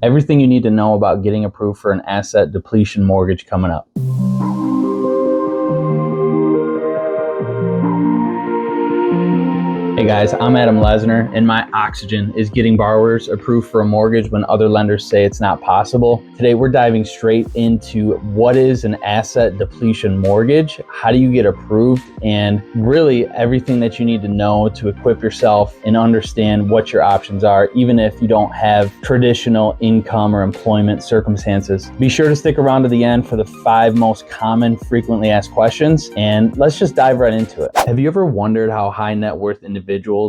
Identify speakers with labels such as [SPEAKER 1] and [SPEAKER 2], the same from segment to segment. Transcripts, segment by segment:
[SPEAKER 1] Everything you need to know about getting approved for an asset depletion mortgage coming up. Hey guys, I'm Adam Lesner, and my oxygen is getting borrowers approved for a mortgage when other lenders say it's not possible. Today, we're diving straight into what is an asset depletion mortgage, how do you get approved, and really everything that you need to know to equip yourself and understand what your options are, even if you don't have traditional income or employment circumstances. Be sure to stick around to the end for the 5 most common frequently asked questions, and let's just dive right into it. Have you ever wondered how high net worth individuals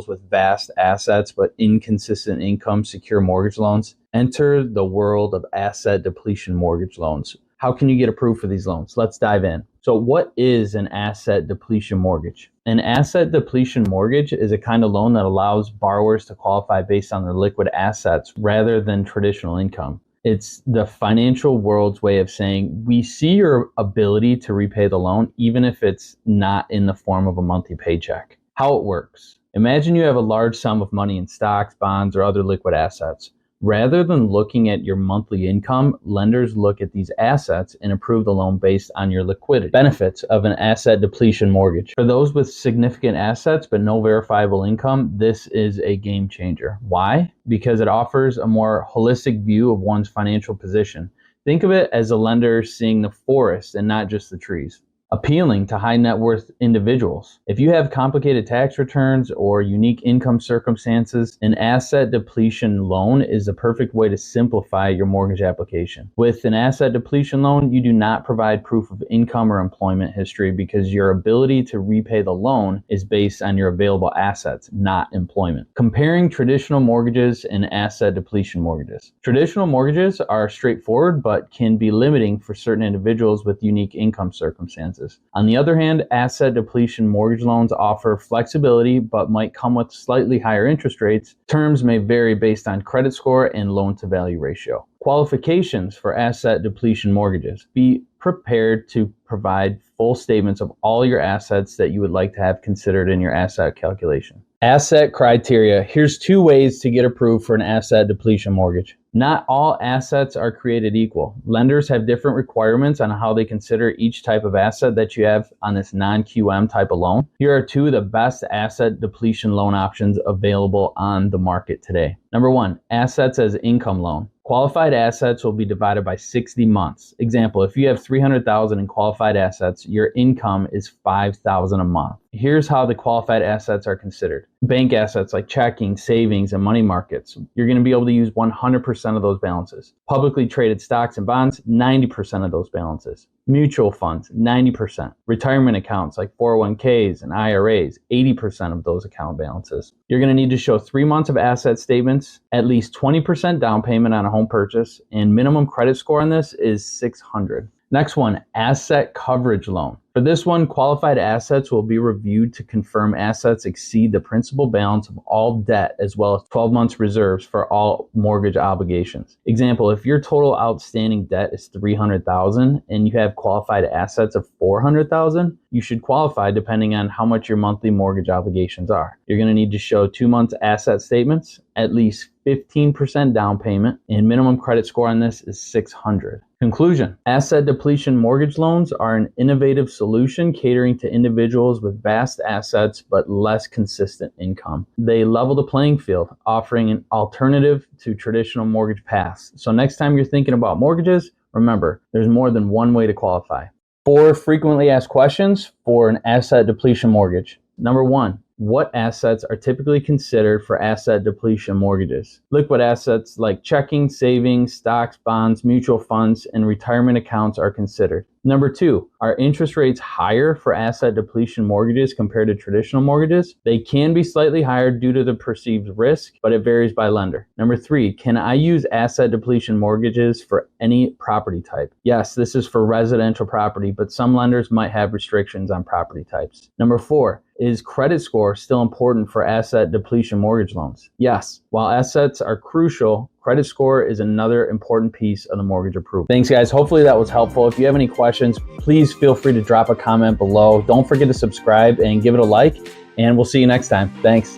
[SPEAKER 1] with vast assets but inconsistent income secure mortgage loans? Enter the world of asset depletion mortgage loans. How can you get approved for these loans? Let's dive in. So what is an asset depletion mortgage? An asset depletion mortgage is a kind of loan that allows borrowers to qualify based on their liquid assets rather than traditional income. It's the financial world's way of saying, we see your ability to repay the loan, even if it's not in the form of a monthly paycheck. How it works. Imagine you have a large sum of money in stocks, bonds, or other liquid assets. Rather than looking at your monthly income, lenders look at these assets and approve the loan based on your liquidity. Benefits of an asset depletion mortgage. For those with significant assets but no verifiable income, this is a game changer. Why? Because it offers a more holistic view of one's financial position. Think of it as a lender seeing the forest and not just the trees. Appealing to high net worth individuals. If you have complicated tax returns or unique income circumstances, an asset depletion loan is the perfect way to simplify your mortgage application. With an asset depletion loan, you do not provide proof of income or employment history because your ability to repay the loan is based on your available assets, not employment. Comparing traditional mortgages and asset depletion mortgages. Traditional mortgages are straightforward but can be limiting for certain individuals with unique income circumstances. On the other hand, asset depletion mortgage loans offer flexibility but might come with slightly higher interest rates. Terms may vary based on credit score and loan to value ratio. Qualifications for asset depletion mortgages. Be prepared to provide full statements of all your assets that you would like to have considered in your asset calculation. Asset criteria. Here's 2 ways to get approved for an asset depletion mortgage. Not all assets are created equal. Lenders have different requirements on how they consider each type of asset that you have on this non-QM type of loan. Here are 2 of the best asset depletion loan options available on the market today. Number 1, assets as income loan. Qualified assets will be divided by 60 months. Example, if you have $300,000 in qualified assets, your income is $5,000 a month. Here's how the qualified assets are considered. Bank assets like checking, savings, and money markets. You're going to be able to use 100% of those balances. Publicly traded stocks and bonds, 90% of those balances. Mutual funds, 90%. Retirement accounts like 401ks and IRAs, 80% of those account balances. You're going to need to show 3 months of asset statements, at least 20% down payment on a home purchase, and minimum credit score on this is 600. Next one, asset coverage loan. For this one, qualified assets will be reviewed to confirm assets exceed the principal balance of all debt as well as 12 months reserves for all mortgage obligations. Example, if your total outstanding debt is $300,000 and you have qualified assets of $400,000, you should qualify depending on how much your monthly mortgage obligations are. You're going to need to show 2 months asset statements, at least 15% down payment, and minimum credit score on this is 600. Conclusion. Asset depletion mortgage loans are an innovative solution catering to individuals with vast assets but less consistent income. They level the playing field, offering an alternative to traditional mortgage paths. So next time you're thinking about mortgages, remember, there's more than one way to qualify. 4 frequently asked questions for an asset depletion mortgage. Number 1, what assets are typically considered for asset depletion mortgages? Liquid assets like checking, savings, stocks, bonds, mutual funds, and retirement accounts are considered. Number 2, are interest rates higher for asset depletion mortgages compared to traditional mortgages? They can be slightly higher due to the perceived risk, but it varies by lender. Number 3, can I use asset depletion mortgages for any property type? Yes, this is for residential property, but some lenders might have restrictions on property types. Number 4, is credit score still important for asset depletion mortgage loans? Yes. While assets are crucial, credit score is another important piece of the mortgage approval. Thanks, guys. Hopefully that was helpful. If you have any questions, please feel free to drop a comment below. Don't forget to subscribe and give it a like, and we'll see you next time. Thanks.